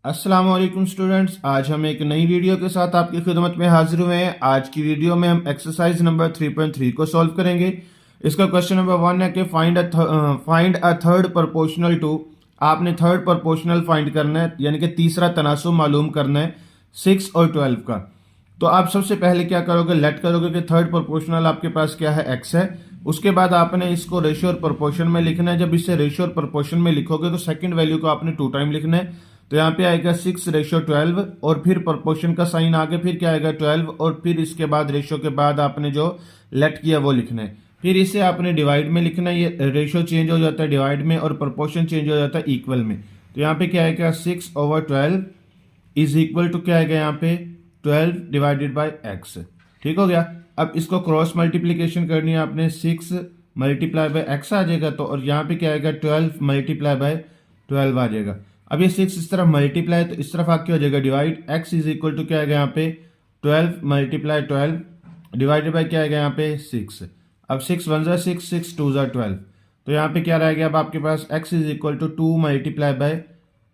अस्सलाम वालेकुम स्टूडेंट्स, आज हम एक नई वीडियो के साथ आपकी खिदमत में हाजिर हुए हैं। आज की वीडियो में हम एक्सरसाइज नंबर 3.3 को सॉल्व करेंगे। इसका क्वेश्चन नंबर 1 है कि find a third proportional to. आपने थर्ड प्रोपोर्शनल फाइंड करना है, यानी कि तीसरा तनासुब मालूम करना है 6 और 12 का। तो आप सबसे पहले क्या करोगे, लेट करोगे कि थर्ड प्रोपोर्शनल आपके पास क्या है, एक्स है। उसके बाद आपने इसको रेशियो और प्रोपोर्शन में लिखना है। जब इसे रेशियो और प्रोपोर्शन में लिखोगे तो सेकंड वैल्यू को आपने 2 टाइम लिखना है। तो यहाँ पे आएगा 6:12 और फिर प्रोपोर्शन का साइन आगे, फिर क्या आएगा 12, और फिर इसके बाद रेशियो के बाद आपने जो लेट किया वो लिखना है। फिर इसे आपने डिवाइड में लिखना है। ये रेशियो चेंज हो जाता है डिवाइड में और प्रोपोर्शन चेंज हो जाता है इक्वल में। तो यहाँ पे क्या आएगा 6/12 इज इक्वल टू क्या आएगा यहाँ पे 12 डिवाइडेड बाई एक्स। ठीक हो गया। अब इसको क्रॉस मल्टीप्लीकेशन करनी है आपने, 6 मल्टीप्लाई बाय एक्स आ जाएगा, तो और यहाँ पे क्या आएगा 12 मल्टीप्लाई बाय 12 आ जाएगा। अब ये 6 इस तरफ मल्टीप्लाई तो इस तरफ आके हो जाएगा divide. X is equal to क्या आएगा यहाँ पे 12 मल्टीप्लाई 12 डिवाइडेड बाय क्या आएगा यहाँ पे 6। अब 6 1 ज़ा 6, 6 2 ज़ा 12। तो यहाँ पे क्या रह गया अब आपके पास x is equal to 2 multiply by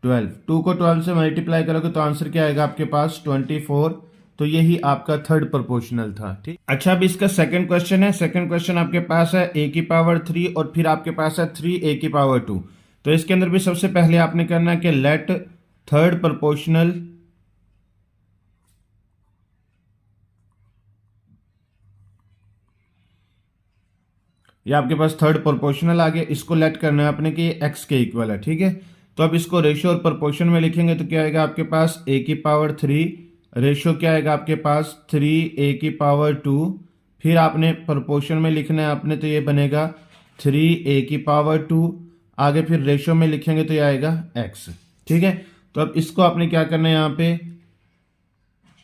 12। 2 को 12 से मल्टीप्लाई करोगे तो आंसर क्या आएगा आपके पास 24। तो यही आपका थर्ड प्रोपोर्शनल था। ठीक। अच्छा, अब इसका सेकंड क्वेश्चन है। सेकंड क्वेश्चन आपके पास है a की पावर 3 और फिर आपके पास है 3a की पावर 2। तो इसके अंदर भी सबसे पहले आपने करना है कि लेट थर्ड प्रोपोर्शनल ये आपके पास थर्ड प्रोपोर्शनल आ गया। इसको लेट करना है आपने कि ये एक्स के इक्वल है। ठीक है। तो अब इसको रेशियो और प्रोपोर्शन में लिखेंगे तो क्या आएगा आपके पास a की पावर 3 रेशियो क्या आएगा आपके पास 3a की पावर 2। फिर आपने प्रोपोर्शन में लिखना है आपने, तो ये बनेगा 3a की पावर 2। आगे फिर रेशियो में लिखेंगे तो ये आएगा x। ठीक है। तो अब इसको आपने क्या करना है यहाँ पे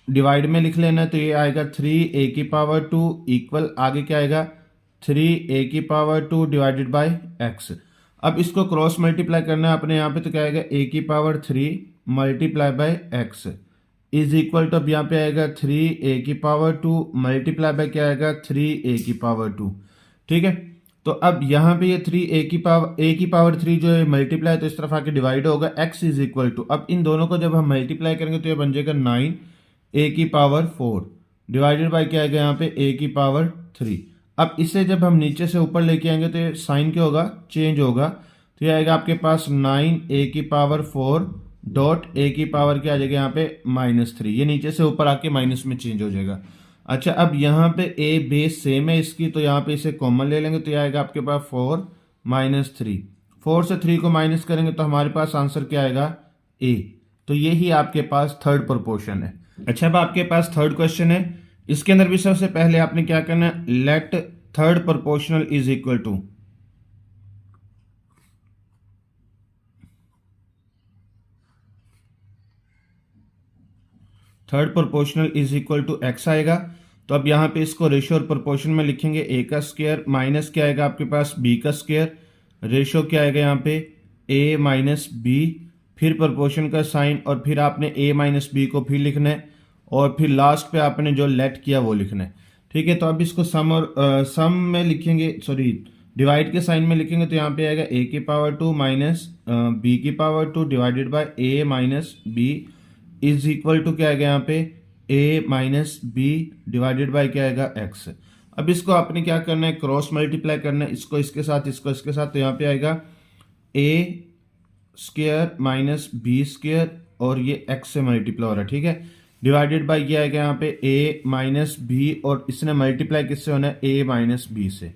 डिवाइड में लिख लेना है, तो ये आएगा 3a की पावर 2 इक्वल आगे क्या आएगा 3a की पावर 2 डिवाइडेड बाय x। अब इसको क्रॉस मल्टीप्लाई करना है अपने यहाँ पे, तो क्या आएगा a की power 3 multiply by x is equal to अब यहाँ पे आएगा 3a की पावर 2 मल्टीप्लाई बाय क्या आएगा 3a की पावर 2। ठीक है। तो अब यहाँ पे ये 3a की पावर 3 जो है मल्टीप्लाई, तो इस तरफ आके डिवाइड होगा x इज इक्वल टू, अब इन दोनों को जब हम मल्टीप्लाई करेंगे तो ये बन जाएगा 9a की पावर 4 डिवाइडेड बाय क्या आएगा यहाँ पे a की पावर 3। अब इसे जब हम नीचे से ऊपर लेके आएंगे तो ये साइन क्या होगा चेंज होगा। तो ये आएगा आपके पास 9a की पावर 4 डॉट a की पावर क्या आ जाएगा यहाँ पे -3। ये नीचे से ऊपर आके माइनस में चेंज हो जाएगा। अच्छा, अब यहाँ पे a बेस सेम है इसकी, तो यहाँ पे इसे कॉमन ले लेंगे तो ये आएगा आपके पास 4 -3। 4 से 3 को माइनस करेंगे तो हमारे पास आंसर क्या आएगा a। तो यही आपके पास थर्ड प्रोपोर्शन है। अच्छा, अब आपके पास थर्ड क्वेश्चन है। इसके अंदर भी सबसे पहले आपने क्या करना है, let third proportional is equal to third proportional is equal to x आएगा। तो अब यहाँ पे इसको रेशियो और प्रोपोर्शन में लिखेंगे a का स्क्वायर माइनस क्या आएगा आपके पास b का स्क्वायर। रेशियो क्या आएगा यहाँ पे a माइनस बी, फिर प्रोपोर्शन का साइन और फिर आपने a माइनस बी को फिर लिखना है और फिर लास्ट पे आपने जो लेट किया वो लिखना है। ठीक है। तो अब इसको सम और सम में लिखेंगे, सॉरी डिवाइड के साइन में लिखेंगे तो यहाँ पे आएगा a की पावर 2 माइनस b की power 2 divided by a minus b is equal to क्या आएगा यहाँ पे a minus b divided by क्या आएगा x। अब इसको आपने क्या करना है क्रॉस मल्टीप्लाई करना है, इसको इसके साथ इसको इसके साथ, तो यहाँ पे आएगा a square minus b square और ये x से मल्टीप्लाई हो रहा है। ठीक है। डिवाइडेड बाय ये आएगा यहाँ पे a माइनस बी और इसने मल्टीप्लाई किससे होना है a माइनस बी से।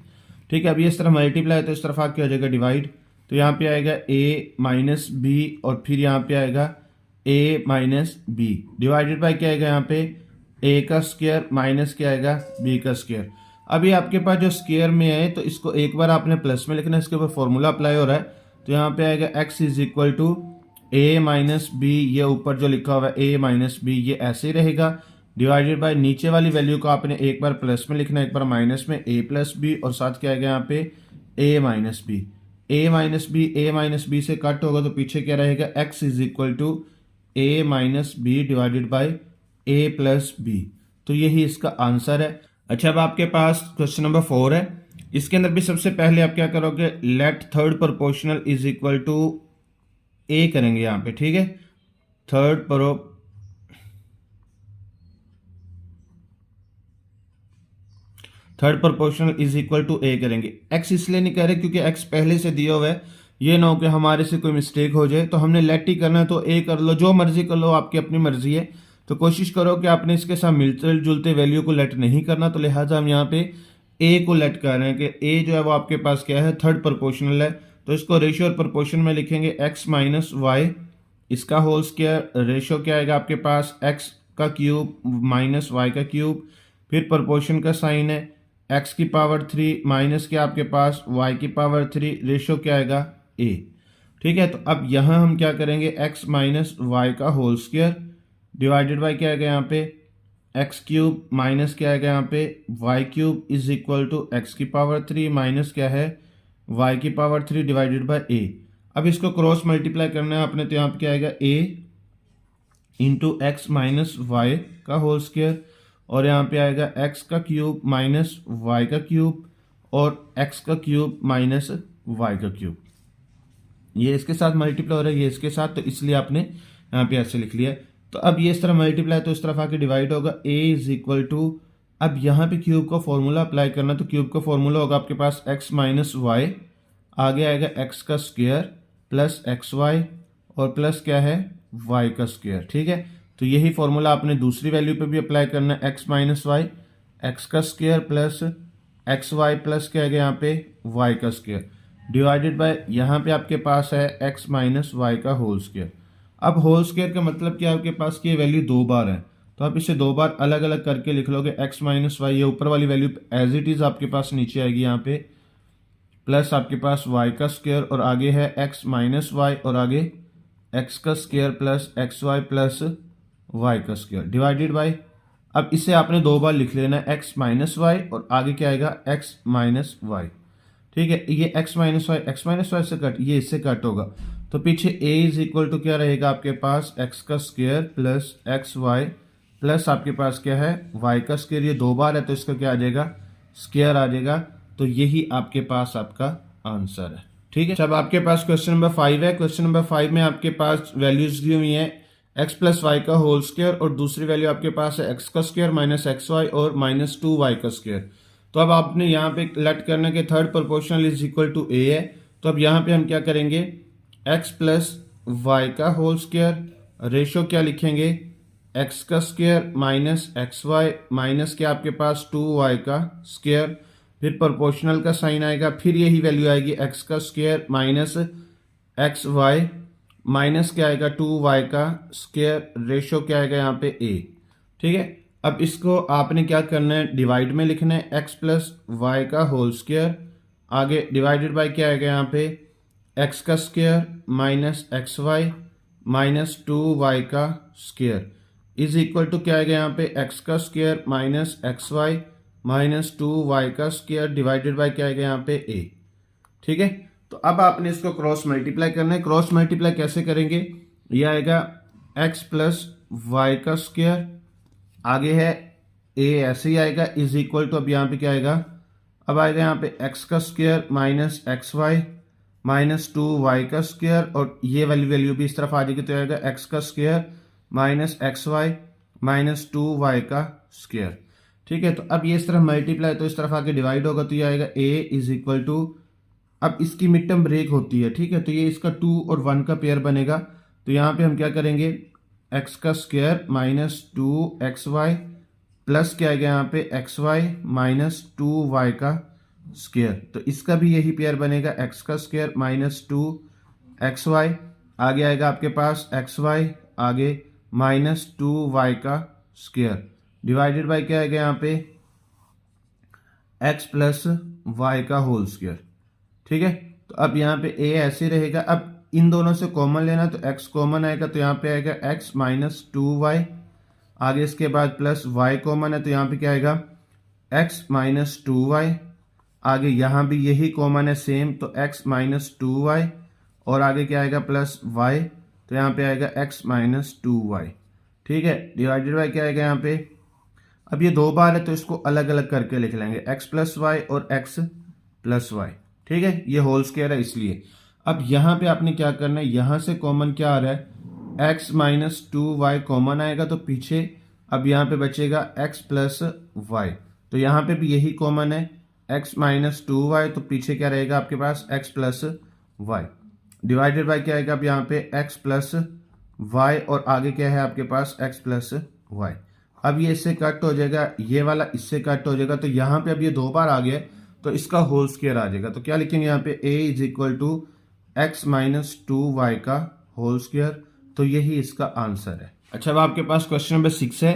ठीक है। अब ये इस तरफ मल्टीप्लाई तो इस तरफ आके हो जाएगा डिवाइड, तो यहाँ पे आएगा a माइनस बी और फिर यहाँ पे आएगा a minus b divided by क्या आएगा यहाँ पे a का स्क्वायर माइनस क्या आएगा b का स्क्वायर। अभी आपके पास जो स्क्वायर में है तो इसको एक बार आपने प्लस में लिखना है, इसके ऊपर फॉर्मूला अप्लाई हो रहा है। तो यहाँ पे आएगा x is equal to a minus b, ये ऊपर जो लिखा हुआ है a माइनस बी ये ऐसे ही रहेगा डिवाइडेड बाय नीचे वाली वैल्यू को आपने एक बार प्लस में लिखना है एक बार माइनस में a प्लस बी और साथ क्या आएगा यहाँ पे a minus b. a minus b से कट होगा तो पीछे क्या रहेगा x is equal to a minus b divided by a plus b. तो यही इसका आंसर है। अच्छा, अब आपके पास क्वेश्चन नंबर 4 है। इसके अंदर भी सबसे पहले आप क्या करोगे, let third proportional is equal to a करेंगे यहाँ पे। ठीक है। Third proportional is equal to a करेंगे। एक्स इसलिए नहीं कह रहे क्योंकि एक्स पहले से दिया हुआ है, ये ना हो कि हमारे से कोई मिस्टेक हो जाए, तो हमने लेट ही करना है, तो ए कर लो, जो मर्जी कर लो, आपकी अपनी मर्जी है। तो कोशिश करो कि आपने इसके साथ मिलते जुलते वैल्यू को लेट नहीं करना, तो लिहाजा हम यहाँ पे ए को लेट कर रहे हैं कि ए जो है वो आपके पास क्या है, थर्ड प्रोपोर्शनल है। तो इसको रेशियो और प्रोपोर्शन में लिखेंगे एक्स माइनस वाई, इसका होल स्क्वायर, रेशियो क्या आएगा आपके पास एक्स का क्यूब माइनस वाई का क्यूब, फिर प्रोपोर्शन का साइन है एक्स की पावर 3 माइनस क्या आपके पास वाई की पावर 3, रेशियो क्या आएगा ए। ठीक है, तो अब यहाँ हम क्या करेंगे, एक्स माइनस वाई का होल स्क्वायर डिवाइडेड बाई क्या आएगा यहाँ पे एक्स क्यूब माइनस क्या आएगा यहाँ पे y cube is equal to x की पावर 3 माइनस क्या है वाई की पावर 3 डिवाइडेड बाई ए। अब इसको क्रॉस मल्टीप्लाई करना है आपने, तो यहाँ पे क्या आएगा ए इंटू एक्स माइनस वाई का होल स्क्वायर, और यहाँ पे आएगा एक्स का क्यूब माइनस वाई का क्यूब और एक्स का क्यूब माइनस वाई का क्यूब। ये इसके साथ मल्टीप्लाई हो रहा है, ये इसके साथ, तो इसलिए आपने यहाँ पे ऐसे लिख लिया। तो अब ये इस तरह मल्टीप्लाई तो इस तरफ आके डिवाइड होगा, ए इज इक्वल टू, अब यहाँ पे क्यूब का फॉर्मूला अप्लाई करना, तो क्यूब का फॉर्मूला होगा आपके पास एक्स माइनस वाई, आगे आएगा एक्स का स्क्वायर प्लस एक्स वाई और प्लस क्या है वाई का स्क्वायर। ठीक है, तो यही फॉर्मूला आपने दूसरी वैल्यू पे भी अप्लाई करना है, एक्स माइनस वाई, एक्स का square plus x y plus क्या है यहाँ पे वाई का स्क्वायर डिवाइडेड बाय यहाँ पे आपके पास है एक्स माइनस वाई का होल स्क्वायर। अब होल स्क्वायर का मतलब क्या है आपके पास की वैल्यू दो बार है, तो आप इसे दो बार अलग अलग करके लिख लोगे, एक्स माइनस वाई, ये ऊपर वाली वैल्यू एज इट इज आपके पास नीचे आएगी यहाँ पे, प्लस आपके पास वाई का स्क्वायर और आगे है एक्स माइनस वाई और आगे एक्स का square plus x y plus y का स्क्वायर डिवाइडेड बाई, अब इसे आपने दो बार लिख लेना है एक्स माइनस वाई और आगे क्या आएगा एक्स माइनस वाई। ठीक है, ये एक्स माइनस वाई से कट, ये इससे कट होगा, तो पीछे a इज इक्वल टू क्या रहेगा आपके पास एक्स का square plus x y plus आपके पास क्या है y का स्क्वायर, ये दो बार है तो इसका क्या आ जाएगा स्क्वायर आ जाएगा। तो यही आपके पास आपका आंसर है। ठीक है, जब आपके पास क्वेश्चन नंबर 5 है, क्वेश्चन नंबर 5 में आपके पास वैल्यूज दी हुई है एक्स प्लस वाई का होल स्क्वायर और दूसरी वैल्यू आपके पास है एक्स का स्क्वायर माइनस एक्स वाई और माइनस 2y का स्क्वायर। तो अब आपने यहाँ पे लेट करने के third proportional is equal to a है, तो अब यहाँ पे हम क्या करेंगे एक्स प्लस वाई का होल स्क्वायर, रेशो क्या लिखेंगे एक्स का square minus x y minus क्या आपके पास 2y का स्क्वायर, फिर प्रोपोर्शनल का साइन आएगा, फिर यही वैल्यू आएगी एक्स का square minus x y minus क्या आएगा 2y का स्क्वायर, रेशो क्या आएगा यहाँ पे a। ठीक है, अब इसको आपने क्या करना है डिवाइड में लिखना है एक्स प्लस वाई का होल स्क्वायर, आगे डिवाइडेड बाय क्या आएगा यहाँ पे एक्स का square minus x y minus 2y का स्क्वायर इज इक्वल टू क्या आएगा यहाँ पे एक्स का square minus x y minus 2y का स्क्वायर डिवाइडेड बाय क्या आएगा यहाँ पे a। ठीक है, तो अब आपने इसको क्रॉस मल्टीप्लाई करना है। क्रॉस मल्टीप्लाई कैसे करेंगे, ये आएगा एक्स प्लस वाई का स्क्वायर, आगे है a ऐसे ही आएगा इज इक्वल टू, अब यहाँ पे क्या आएगा, अब आएगा यहाँ पे एक्स का square minus x y minus 2y का स्क्वायर और ये वाली वैल्यू भी इस तरफ आ जाएगी, तो आएगा एक्स का square minus x y minus 2y का स्क्वायर। ठीक है, तो अब ये इस तरफ मल्टीप्लाई तो इस तरफ आके डिवाइड होगा, तो ये आएगा a इज इक्वल टू, अब इसकी मिड टर्म ब्रेक होती है। ठीक है, तो ये इसका 2 और 1 का पेयर बनेगा, तो यहाँ पे हम क्या करेंगे एक्स का स्क्वायर माइनस 2xy प्लस क्या आएगा यहाँ पे एक्स वाई माइनस 2y का स्क्वायर, तो इसका भी यही पेयर बनेगा एक्स का स्क्वायर माइनस 2xy, आगे आएगा आपके पास xy आगे माइनस 2y का स्क्वायर डिवाइडेड बाय क्या आएगा यहाँ पे x प्लस वाई का होल स्क्वायर। ठीक है, तो अब यहाँ पे a ऐसे रहेगा, अब इन दोनों से कॉमन लेना, तो x कॉमन आएगा, तो यहाँ पे आएगा x माइनस 2y, आगे इसके बाद प्लस y कॉमन है, तो यहाँ पे क्या आएगा x माइनस 2y, आगे यहाँ भी यही कॉमन है सेम, तो x माइनस 2y और आगे क्या आएगा प्लस y, तो यहाँ पे आएगा x माइनस 2y। ठीक है, डिवाइडेड बाय क्या आएगा यहाँ पे, अब ये दो बार है तो इसको अलग अलग करके लिख लेंगे x प्लस वाई और x प्लस वाई। ठीक है, ये होल स्क्वायर है इसलिए। अब यहाँ पे आपने क्या करना है, यहाँ से कॉमन क्या आ रहा है x माइनस 2y कॉमन आएगा तो पीछे अब यहाँ पे बचेगा x प्लस वाई, तो यहाँ पे भी यही कॉमन है, x माइनस 2y, तो पीछे क्या रहेगा आपके पास x plus y, divided by क्या आएगा अब यहाँ पे x प्लस वाई, और आगे क्या है आपके पास x प्लस वाई। अब ये इससे कट हो जाएगा, ये वाला इससे कट हो जाएगा, तो यहाँ पे अब ये 2 बार आ गया तो इसका होल स्क्वायर आ जाएगा। तो क्या लिखेंगे यहाँ पे a is equal to x minus 2y का होल स्क्वायर, तो यही इसका आंसर है। अच्छा, अब आपके पास क्वेश्चन नंबर 6 है।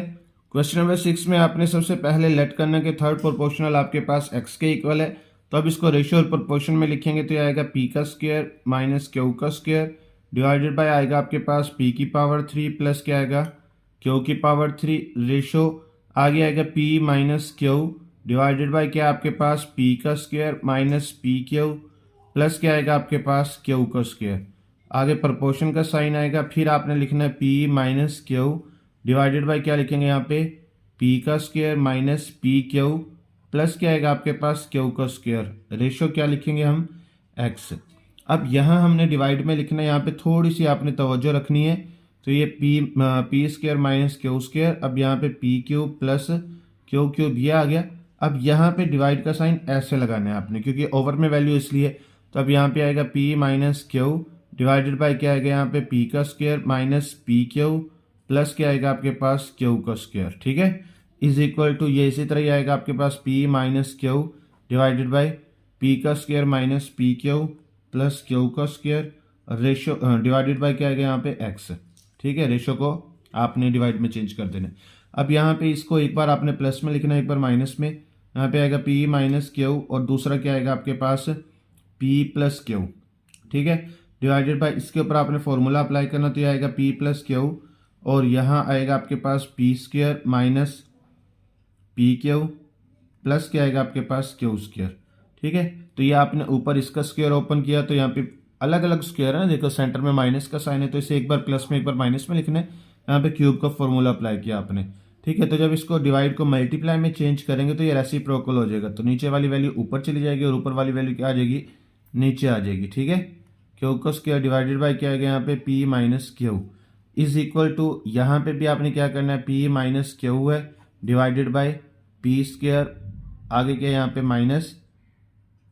क्वेश्चन नंबर 6 में आपने सबसे पहले लेट करना कि थर्ड प्रोपोर्शनल आपके पास x के इक्वल है, तो अब इसको रेशियो और प्रोपोर्शन में लिखेंगे तो ये आएगा p का स्क्वायर माइनस q का स्क्वायर डिवाइडेड बाय आएगा आपके पास p की पावर 3 प्लस क्या आएगा q की पावर 3, रेशो आगे आएगा p minus q divided by क्या आपके पास p का square minus p q plus क्या आएगा आपके पास q का स्क्वायर, आगे प्रोपोर्शन का साइन आएगा, फिर आपने लिखना है p minus q divided by क्या लिखेंगे यहाँ पे p का square minus p q plus क्या आएगा आपके पास q का स्क्वायर, रेशो क्या लिखेंगे हम x। अब यहाँ हमने डिवाइड में लिखना है, यहाँ पे थोड़ी सी आपने तवज्जो रखनी है, तो ये P square minus Q square, अब यहाँ पे P cube plus Q cube ये आ गया। अब यहाँ पे डिवाइड का साइन ऐसे लगाना है आपने, क्योंकि ओवर में वैल्यू इसलिए, तो अब यहाँ पे आएगा p minus q divided by क्या आएगा यहाँ पे p का square minus p q plus क्या आएगा आपके पास q का स्क्वायर, ठीक है, इज इक्वल टू ये इसी तरह ही आएगा आपके पास p minus q divided bye p का square minus p q plus q का स्क्वायर, रेशो डिवाइडेड बाय क्या आएगा यहाँ पे x, ठीक है, रेशो को आपने डिवाइड में चेंज कर देना। अब यहाँ पे इसको एक बार आपने प्लस में लिखना है, एक बार माइनस में, यहाँ पे आएगा p माइनस क्यू और दूसरा क्या आएगा आपके पास p प्लस क्यू, ठीक है, डिवाइडेड बाय इसके ऊपर आपने फॉर्मूला अप्लाई करना, तो ये आएगा p प्लस क्यू और यहाँ आएगा आपके पास p square minus p q plus क्या आएगा आपके पास क्यू स्क्वायर, ठीक है। तो ये आपने ऊपर इसका स्क्वायर ओपन किया तो यहाँ पे अलग अलग स्क्वायर है ना, देखो सेंटर में माइनस का साइन है, तो इसे एक बार प्लस में एक बार माइनस में लिखना है, यहाँ पे क्यूब का फॉर्मूला अप्लाई किया आपने, ठीक है। तो जब इसको डिवाइड को मल्टीप्लाई में चेंज करेंगे तो ये रेसिप्रोकल हो जाएगा, तो नीचे वाली वैल्यू ऊपर चली जाएगी और ऊपर वाली वैल्यू क्या आ जाएगी नीचे आ जाएगी, ठीक है। क्यू का स्क्वायर डिवाइडेड बाय क्या आएगा यहाँ पे p minus q is equal to, यहाँ पे भी आपने क्या करना है p माइनस क्यू है डिवाइडेड बाय पी स्क्वायर, आगे क्या यहाँ पे माइनस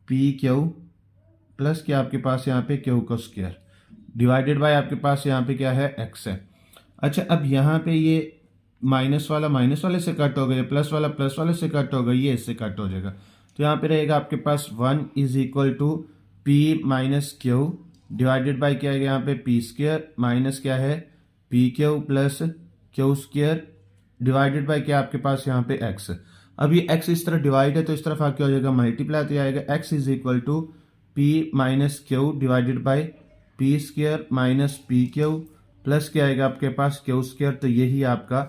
पी क्यू प्लस क्या आपके पास यहाँ पे क्यू का स्क्वायर डिवाइडेड बाय आपके पास यहाँ पे क्या है x है। अच्छा, अब यहाँ पे ये माइनस वाले से कट हो गया, प्लस वाले से कट हो गया, ये इससे कट हो जाएगा, तो यहाँ पे रहेगा आपके पास 1 is equal to p minus q divided by क्या है यहाँ पे पी स्क्वायर माइनस क्या है p q plus q square divided by क्या आपके पास यहाँ पे x। अब ये x इस तरह डिवाइड है तो इस तरफ आके हो जाएगा मल्टीप्लाई, तो आएगा x is equal to p minus q divided by p square minus p q plus क्या आएगा आपके पास क्यू स्क्वायर, तो यही आपका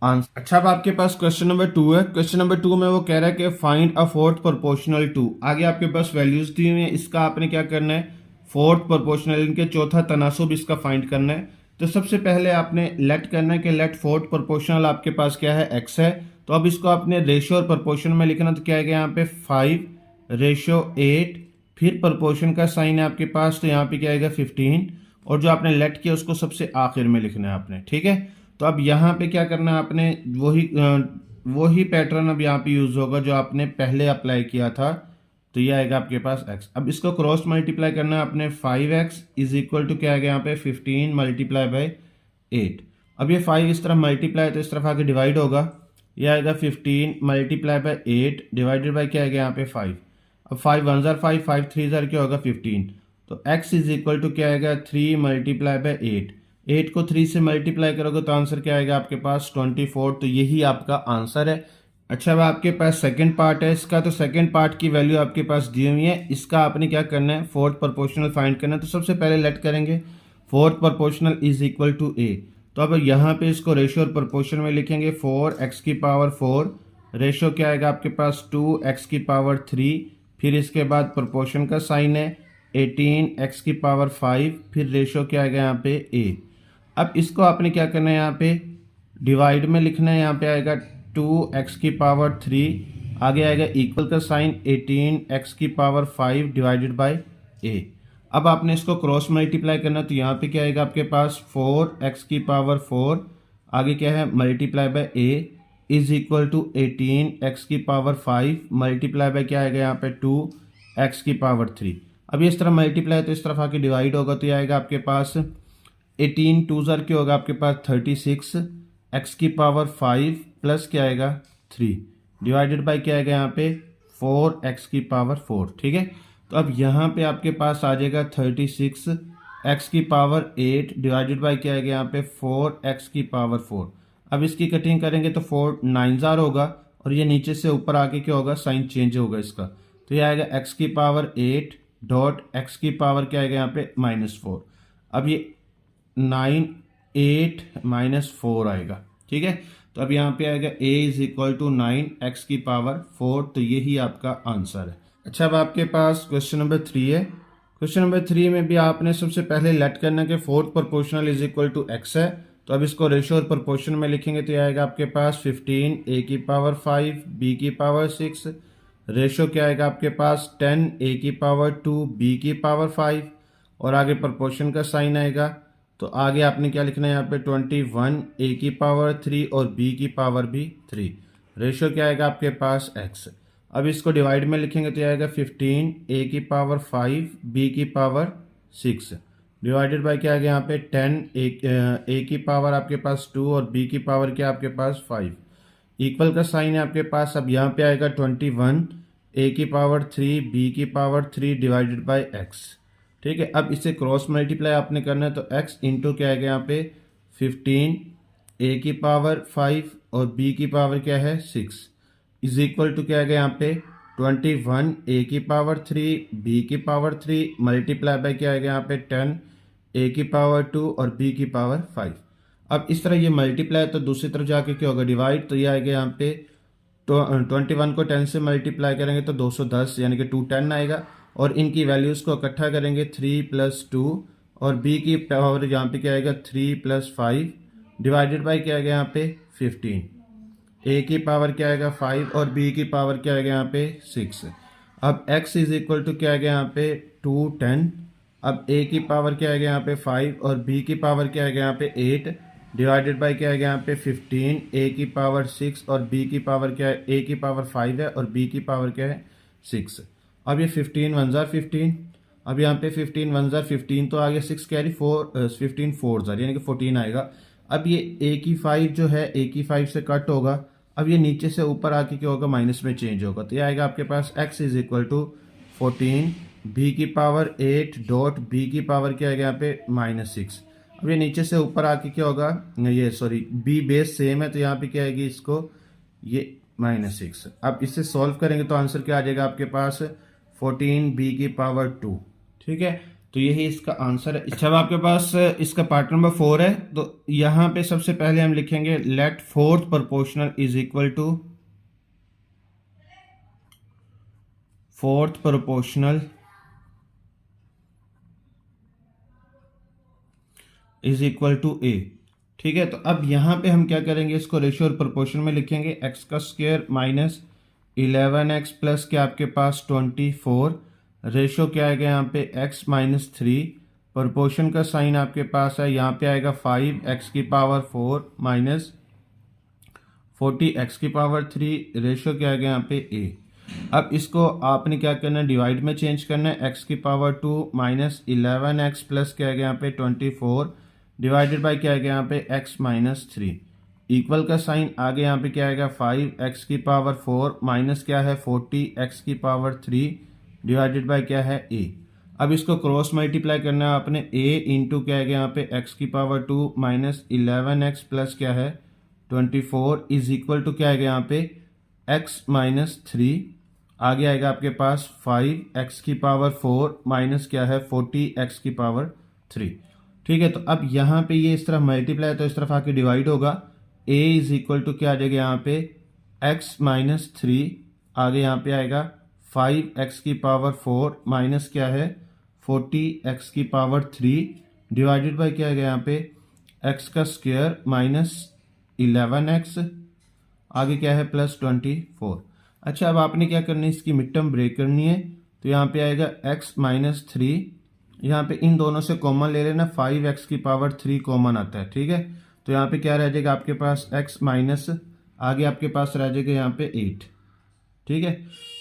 आंसर। अच्छा, अब आपके पास क्वेश्चन नंबर 2 है। क्वेश्चन नंबर 2 में वो कह रहा है कि find a fourth proportional to, आगे आपके पास वैल्यूज दी हुई है, इसका आपने क्या करना है फोर्थ प्रोपोर्शनल, इनके चौथा तनासुब इसका फाइंड करना है। तो सबसे पहले आपने लेट करना है कि लेट फोर्थ प्रोपोर्शनल आपके पास क्या है x है, तो अब इसको आपने रेशियो और प्रोपोर्शन में लिखना, तो क्या आएगा यहाँ पे 5:8, फिर प्रोपोर्शन का साइन है आपके पास, तो यहाँ पे क्या आएगा 15, और जो आपने लेट किया उसको सबसे आखिर में लिखना है आपने, ठीक है। तो अब यहाँ पे क्या करना है आपने, वही पैटर्न अब यहाँ पे यूज होगा जो आपने पहले अप्लाई किया था, तो ये आएगा आपके पास x। अब इसको क्रॉस मल्टीप्लाई करना है आपने, 5x इज इक्वल टू क्या आएगा यहाँ पे 15 मल्टीप्लाई बाय 8। अब ये 5 इस तरफ मल्टीप्लाई तो इस तरफ आके डिवाइड होगा, ये आएगा 15 मल्टीप्लाई बाय 8 डिवाइडेड बाय क्या आएगा यहाँ पे 5। अब 5 1 जार 5, 5 3 जार क्या होगा 15, तो x इज इक्वल टू क्या आएगा 3 मल्टीप्लाई बाय 8 को 3 से मल्टीप्लाई करोगे तो आंसर क्या आएगा आपके पास 24, तो यही आपका आंसर है। अच्छा, अब आपके पास सेकंड पार्ट है इसका, तो सेकंड पार्ट की वैल्यू आपके पास दी हुई है, इसका आपने क्या करना है फोर्थ प्रोपोर्शनल फाइंड करना है। तो सबसे पहले लेट करेंगे fourth proportional is equal to a, तो अब यहाँ पे इसको रेशियो और प्रोपोर्शन में लिखेंगे 4x की पावर 4, रेशियो क्या आएगा आपके पास 2x की पावर 3, फिर इसके बाद प्रोपोर्शन का साइन है 18x की पावर 5, फिर रेशियो क्या आएगा यहाँ पे a। अब इसको आपने क्या करना है यहाँ पे डिवाइड में लिखना है, यहाँ पे आएगा 2x की पावर 3, आगे आएगा इक्वल का साइन 18x की पावर 5 डिवाइडेड बाय a। अब आपने इसको क्रॉस मल्टीप्लाई करना, तो यहाँ पे क्या आएगा आपके पास 4x की पावर 4, आगे क्या है multiply by a is equal to 18x की पावर 5 मल्टीप्लाई बाय क्या आएगा यहाँ पे 2x की पावर 3। अब इस तरह मल्टीप्लाई तो इस तरफ आके डिवाइड होगा, तो ये आएगा आपके पास 18 2 ज़र क्या होगा आपके पास 36 x की पावर 5 प्लस क्या आएगा 3 डिवाइडेड बाय क्या आएगा यहाँ पे 4x की पावर 4। ठीक है, तो अब यहाँ पे आपके पास आ जाएगा 36 x की पावर 8 डिवाइडेड बाय क्या आएगा यहाँ पे 4x की पावर 4। अब इसकी कटिंग करेंगे तो 4 9 ज़ार होगा और ये नीचे से ऊपर आके क्या होगा साइन चेंज होगा इसका, तो ये आएगा x की पावर 8 डॉट x की पावर क्या आएगा यहाँ पे -4। अब ये 9 8 -4 आएगा। ठीक है, तो अब यहाँ पे आएगा a is equal to 9x की पावर 4, तो यही आपका आंसर है। अच्छा, अब आपके पास क्वेश्चन नंबर 3 है। क्वेश्चन नंबर 3 में भी आपने सबसे पहले लेट करना कि fourth proportional is equal to x है, तो अब इसको रेशियो और प्रोपोर्शन में लिखेंगे तो ये आएगा आपके पास 15 a की पावर 5 b की पावर 6, रेशियो क्या आएगा आपके पास 10 a की पावर 2 b की पावर 5 और आगे प्रोपोर्शन का साइन आएगा, तो आगे आपने क्या लिखना है यहाँ पे 21 a की पावर 3 और b की पावर भी 3, रेशियो क्या आएगा आपके पास x। अब इसको डिवाइड में लिखेंगे तो आएगा 15 a की पावर 5 b की पावर 6 डिवाइडेड बाय क्या आ गया यहाँ पे 10 a की पावर आपके पास 2 और b की पावर क्या आपके पास 5, इक्वल का साइन है आपके पास। अब यहाँ पे आएगा 21 a की पावर 3 b की पावर 3 डिवाइडेड बाय x। ठीक है, अब इसे क्रॉस मल्टीप्लाई आपने करना है, तो x इंटू क्या आएगा यहाँ पे 15 a की पावर 5 और b की पावर क्या है 6 इज इक्वल टू क्या आएगा यहाँ पे 21 a की पावर 3 b की पावर 3 मल्टीप्लाई बाय क्या आएगा यहाँ पे 10 a की पावर 2 और b की पावर 5। अब इस तरह ये मल्टीप्लाई तो दूसरी तरफ जाके क्या होगा डिवाइड, तो ये आएगा यहाँ पे 21 को 10 से मल्टीप्लाई करेंगे तो 210 यानी कि 210 आएगा और इनकी वैल्यूज़ को इकट्ठा करेंगे 3 + 2 और b की पावर यहाँ पे क्या आएगा 3 + 5 डिवाइडेड बाय क्या आएगा यहाँ पे 15, a की पावर क्या आएगा 5 और b की पावर क्या आएगा यहाँ पे 6। अब x इज इक्वल टू क्या आएगा यहाँ पे 210, अब a की पावर क्या आएगा यहाँ पे 5 और b की पावर क्या आएगा यहाँ पे 8 डिवाइडेड बाय क्या आएगा यहाँ पे 15, a की पावर 6 और b की पावर क्या है a की पावर 5 है और b की पावर क्या है 6। अब ये 15 1 ज़ार 15, अब यहाँ पे 15 1 ज़ार 15 तो आगे 6 कैरी 15 4 ज़ार यानी कि 14 आएगा। अब ये a की 5 जो है a की 5 से कट होगा, अब ये नीचे से ऊपर आके क्या होगा माइनस में चेंज होगा, तो ये आएगा आपके पास x is equal to 14 b की पावर 8 डॉट b की पावर क्या आएगा यहाँ पे -6। अब ये नीचे से ऊपर आके क्या होगा ये सॉरी b बेस सेम है तो यहाँ पे क्या आएगी इसको ये -6। अब इससे सॉल्व करेंगे तो आंसर क्या आ जाएगा आपके पास 14 b की पावर 2। ठीक है, तो यही इसका आंसर है। अच्छा, अब आपके पास इसका पार्ट नंबर 4 है, तो यहाँ पे सबसे पहले हम लिखेंगे let fourth proportional is equal to fourth proportional is equal to a। ठीक है, तो अब यहाँ पे हम क्या करेंगे इसको रेशियो और प्रोपोर्शन में लिखेंगे x का स्क्वायर -11x प्लस क्या आपके पास 24 रेशियो क्या आएगा यहाँ पे x -3 प्रोपोर्शन का साइन आपके पास है यहाँ पे आएगा 5x की पावर 4 माइनस 40x की पावर 3 रेशियो क्या आएगा यहाँ पे a। अब इसको आपने क्या करना है डिवाइड में चेंज करना है, x की पावर 2 -11x प्लस क्या आएगा यहाँ पे 24 डिवाइडेड बाय क्या आएगा यहाँ पे x -3 इक्वल का साइन आगे यहाँ पे क्या आएगा 5x की पावर 4 माइनस क्या है 40x की पावर 3 डिवाइडेड बाय क्या है a। अब इसको क्रॉस मल्टीप्लाई करना है आपने a इंटू क्या आएगा यहाँ पे x की पावर 2 -11x प्लस क्या है 24 इज इक्वल टू क्या आएगा यहाँ पे x -3 आगे आएगा आपके पास 5x की पावर 4 माइनस क्या है 40x की पावर 3। ठीक है, तो अब यहाँ पे ये इस तरह मल्टीप्लाई तो इस तरफ आके डिवाइड होगा, a इज इक्वल टू क्या आ जाएगा यहाँ पे x -3 आगे यहाँ पे आएगा 5x की पावर 4 माइनस क्या है 40x की पावर 3 डिवाइडेड बाय क्या आएगा यहाँ पे x का स्क्वायर -11x आगे क्या है +24। अच्छा, अब आपने क्या करना है इसकी मिड टर्म ब्रेक करनी है, तो यहाँ पे आएगा x -3 यहाँ पे इन दोनों से कॉमन ले लेना, 5x की पावर 3 कॉमन आता है, ठीक है। तो यहाँ पे क्या रह जाएगा आपके पास x माइनस, आगे आपके पास रह जाएगा यहाँ पे 8, ठीक है।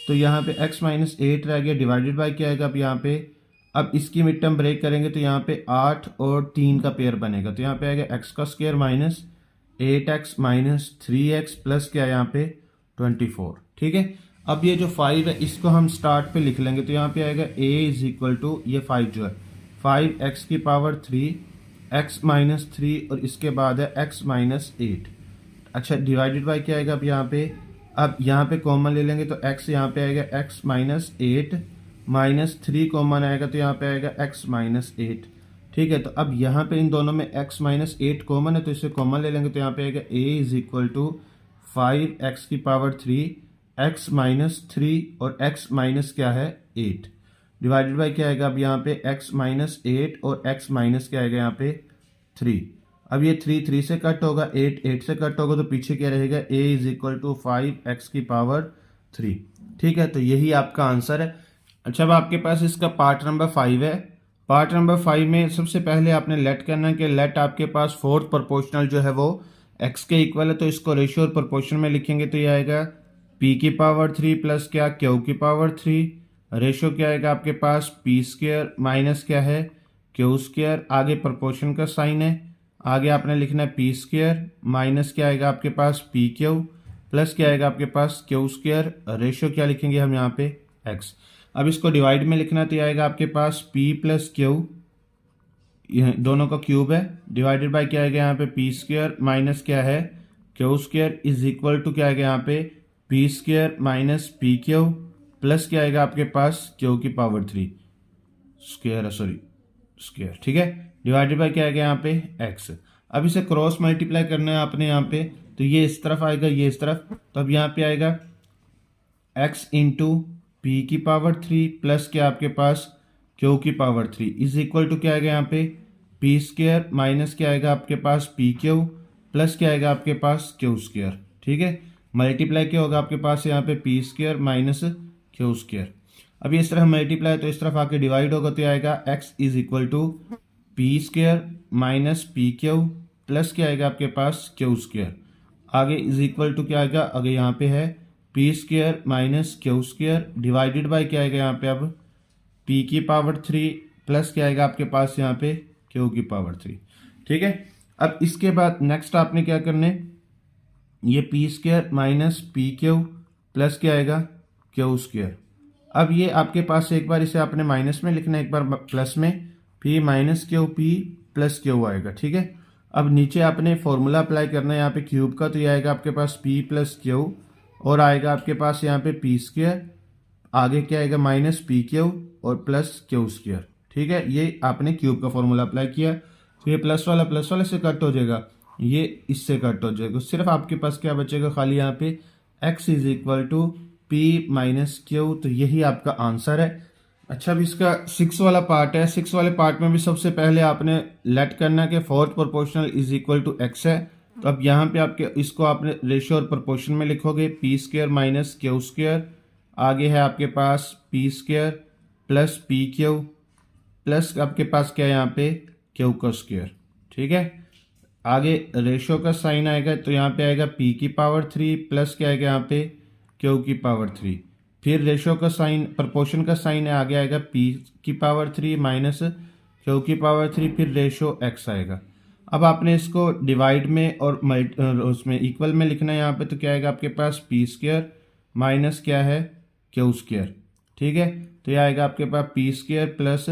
तो यहाँ पे x माइनस 8 रह गया, डिवाइडेड बाय क्या आएगा अब यहाँ पे, अब इसकी मिड टर्म ब्रेक करेंगे तो यहाँ पे 8 और 3 का पेयर बनेगा, तो यहाँ पे आएगा x का square minus 8x minus 3x plus क्या है यहाँ पे 24, ठीक है। अब ये जो 5 है इसको हम स्टार्ट पे लिख लेंगे, तो यहाँ पे आएगा a इज इक्वल टू ये 5 जो है 5x की पावर 3 x माइनस 3 और इसके बाद है x माइनस 8। अच्छा, डिवाइडेड बाय क्या आएगा अब यहाँ पे कॉमन ले लेंगे तो x यहाँ पे आएगा x माइनस 8 माइनस 3 कॉमन आएगा तो यहाँ पे आएगा x माइनस 8, ठीक है। तो अब यहाँ पे इन दोनों में x माइनस 8 कॉमन है तो इसे कॉमन ले लेंगे, तो यहाँ पे आएगा a is equal to 5x की पावर 3 x माइनस 3 और x माइनस क्या है 8, डिवाइडेड बाय क्या आएगा अब यहाँ पे x माइनस 8 और x माइनस क्या आएगा यहाँ पे 3। अब ये 3 3 से कट होगा, 8 8 से कट होगा, तो पीछे क्या रहेगा a is equal to 5x की पावर 3, ठीक है। तो यही आपका आंसर है। अच्छा, अब आपके पास इसका पार्ट नंबर 5 है। पार्ट नंबर 5 में सबसे पहले आपने लेट करना है कि लेट आपके पास फोर्थ प्रोपोर्शनल जो है वो x के इक्वल है, तो इसको रेशियो और प्रोपोर्शन में लिखेंगे तो ये आएगा p की पावर 3 प्लस क्या q की पावर 3, रेशियो क्या आएगा आपके पास p स्क्वायर माइनस क्या है q स्क्वायर, आगे प्रोपोर्शन का साइन है, आगे आपने लिखना है p स्क्वायर माइनस क्या आएगा आपके पास पी क्यू प्लस क्या आएगा आपके पास q स्क्वायर, रेशियो क्या लिखेंगे हम यहाँ पे x। अब इसको डिवाइड में लिखना तो आएगा आपके पास p प्लस क्यू, दोनों का क्यूब है, डिवाइडेड बाय क्या आएगा यहाँ पे p स्क्वायर माइनस क्या है q square is equal to क्या आएगा यहाँ पे p square minus p q plus क्या आएगा आपके पास q की पावर 3 स्क्वायर, ठीक है, डिवाइडेड बाय क्या आएगा यहाँ पे x। अब इसे क्रॉस मल्टीप्लाई करना है आपने यहाँ पे, तो ये इस तरफ आएगा ये इस तरफ, तो अब यहाँ पे आएगा x इंटू पी की पावर 3 प्लस क्या आपके पास q की पावर 3 इज इक्वल टू क्या आएगा यहाँ पे पी स्क्वायर माइनस क्या आएगा आपके पास पी क्यू प्लस क्या आएगा आपके पास q स्क्वायर, ठीक है। मल्टीप्लाई क्या होगा आपके पास यहाँ पे p square minus q square. अब इस तरह मल्टीप्लाई तो इस तरफ आके डिवाइड होगा तो आएगा x is equal to p square minus p q plus क्या आएगा आपके पास q स्क्वायर, आगे इज इक्वल टू क्या आएगा, आगे यहाँ पे है p square minus q square divided by क्या आएगा यहाँ पे अब p की पावर 3 प्लस क्या आएगा आपके पास यहाँ पे q की पावर 3, ठीक है। अब इसके बाद नेक्स्ट आपने क्या करना है, ये P square minus p q plus क्या आएगा q स्क्वायर। अब ये आपके पास एक बार इसे आपने माइनस में लिखना है, एक बार प्लस में, p minus Q P plus Q आएगा, ठीक है। अब नीचे आपने फॉर्मूला अप्लाई करना है यहाँ पे क्यूब का, तो ये आएगा आपके पास p प्लस क्यू और आएगा आपके पास यहाँ पे पी स्क्वायर, आगे क्या आएगा माइनस पी क्यू और प्लस q स्क्वायर, ठीक है। ये आपने क्यूब का फॉर्मूला अप्लाई किया, तो ये प्लस वाला से कट हो जाएगा, ये इससे कट हो जाएगा, सिर्फ आपके पास क्या बचेगा खाली यहाँ पे x is equal to p minus q, तो यही आपका आंसर है। अच्छा, अब इसका 6 वाला पार्ट है। 6 वाले पार्ट में भी सबसे पहले आपने लेट करना है कि fourth proportional is equal to x है, तो अब यहाँ पे आपके इसको आपने रेशियो और प्रोपोर्शन में लिखोगे p square minus q square, आगे है आपके पास p square plus p q plus आपके पास क्या है यहाँ पे q का स्क्वायर, ठीक है। आगे रेशियो का साइन आएगा तो यहाँ पे आएगा p की पावर 3 प्लस क्या आएगा यहाँ पे q की पावर 3, फिर रेशियो का साइन प्रोपोर्शन का साइन है, आगे आएगा p की पावर 3 माइनस q की पावर 3, फिर रेशियो x आएगा। अब आपने इसको डिवाइड में और उसमें इक्वल में लिखना है यहाँ पे, तो क्या आएगा आपके पास पी स्क्वायर माइनस क्या है q स्क्वायर, ठीक है। तो यह आएगा आपके पास p square plus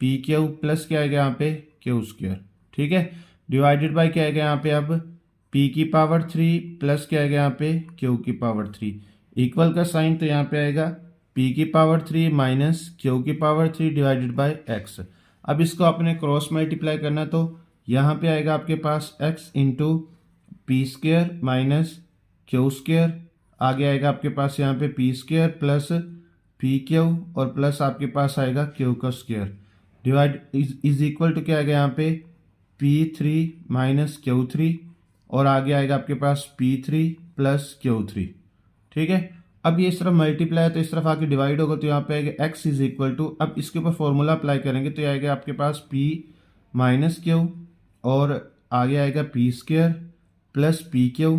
p q plus क्या आएगा यहाँ पे q स्क्वायर, ठीक है, डिवाइडेड बाय क्या आएगा यहाँ पे अब p की पावर 3 प्लस क्या आएगा यहाँ पे q की पावर 3, इक्वल का साइन तो यहाँ पे आएगा p की पावर 3 माइनस q की पावर 3 डिवाइडेड बाय x। अब इसको आपने क्रॉस मल्टीप्लाई करना, तो यहाँ पे आएगा आपके पास x into p square minus q square, आगे आएगा आपके पास यहाँ पे p square plus p q और प्लस आपके पास आएगा q का square, divide is equal to क्या आएगा यहाँ पे p3 माइनस q3 और आगे आएगा आपके पास p3 प्लस q3, ठीक है। अब ये इस तरफ मल्टीप्लाई है तो इस तरफ आके डिवाइड होगा, तो यहाँ पे आएगा x इज इक्वल टू, अब इसके ऊपर फॉर्मूला अप्लाई करेंगे तो ये आएगा आपके पास p माइनस क्यू और आगे आएगा P square plus p q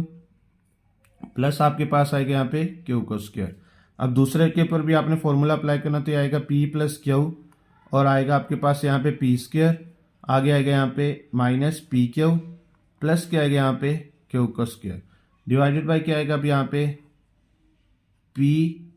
plus आपके पास आएगा यहाँ पे क्यू को स्क्वायर। अब दूसरे के ऊपर भी आपने फॉर्मूला अप्लाई करना, तो ये आएगा p प्लस क्यू और आएगा आपके पास यहाँ पे पी स्क्वेयर, आगे आएगा यहाँ पे माइनस पी क्यू प्लस क्या आएगा यहाँ पे क्यू का स्क्वायर डिवाइडेड बाई क्या आएगा अब यहाँ पे p,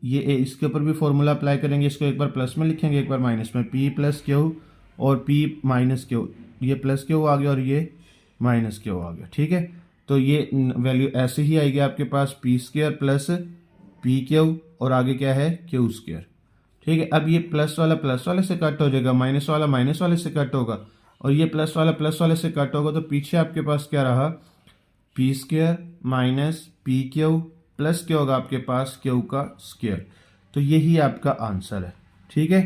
ये इसके ऊपर भी फॉर्मूला अप्लाई करेंगे, इसको एक बार प्लस में लिखेंगे एक बार माइनस में, p प्लस क्यू और p माइनस क्यू, ये प्लस क्यू आ गया और ये माइनस क्यू आ गया। ठीक है, तो ये वैल्यू ऐसे ही आएगी आपके पास p square plus p q और आगे क्या है क्यू स्क्वायर। ठीक है, अब ये प्लस वाले से कट हो जाएगा, माइनस वाला माइनस वाले से कट होगा और ये प्लस वाले से कट होगा, तो पीछे आपके पास क्या रहा P square minus p q plus क्या होगा आपके पास क्यू का स्क्वायर। तो यही आपका आंसर है। ठीक है।